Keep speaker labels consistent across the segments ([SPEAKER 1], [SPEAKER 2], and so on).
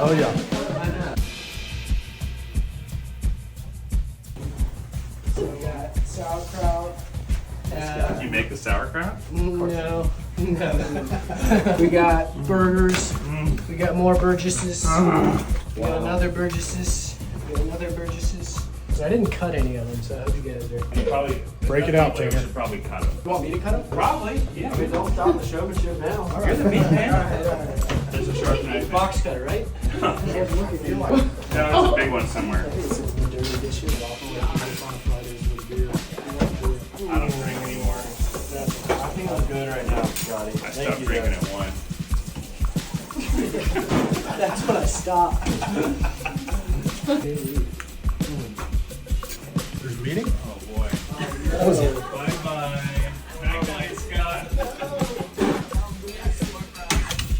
[SPEAKER 1] Oh yeah.
[SPEAKER 2] So we got sauerkraut.
[SPEAKER 3] Did you make the sauerkraut?
[SPEAKER 2] No. We got burgers. We got more Burgesses. We got another Burgesses. We got another Burgesses. So I didn't cut any of them, so I hope you guys are.
[SPEAKER 3] You probably
[SPEAKER 1] Break it out,
[SPEAKER 3] You
[SPEAKER 1] Tanner.
[SPEAKER 3] should probably cut them.
[SPEAKER 2] You want me to cut them?
[SPEAKER 3] Probably, yeah.
[SPEAKER 2] I mean, don't stop the showmanship now. All right.
[SPEAKER 3] You're the meat man.
[SPEAKER 2] All right.
[SPEAKER 3] There's a sharp knife.
[SPEAKER 2] Box cutter, right?
[SPEAKER 3] No, there's a big one somewhere. I don't drink anymore.
[SPEAKER 2] I think I'm good right now, Johnny.
[SPEAKER 3] I stopped drinking at 1.
[SPEAKER 2] That's when I stopped.
[SPEAKER 1] There's a meeting?
[SPEAKER 3] Oh boy.
[SPEAKER 2] That was it.
[SPEAKER 3] Bye-bye. Night night, Scott.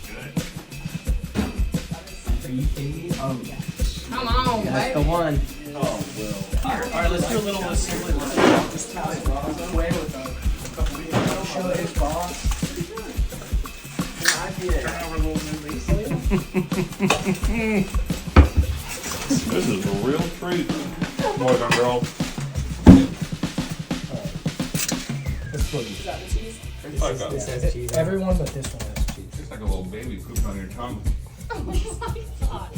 [SPEAKER 3] Good.
[SPEAKER 2] Are you kidding me? Oh, yeah.
[SPEAKER 4] Come on,
[SPEAKER 2] That's the
[SPEAKER 4] baby.
[SPEAKER 2] one.
[SPEAKER 3] Oh, Will.
[SPEAKER 2] All right, let's do a little assembly. Let's just tell his boss away with a couple of show his boss.
[SPEAKER 3] Turn over a little new leaf. This is a real treat, boys and girls.
[SPEAKER 1] Let's put it.
[SPEAKER 2] This has cheese. Everyone but this one has cheese.
[SPEAKER 3] It's like a little baby pooping on your tongue.
[SPEAKER 4] Oh my God.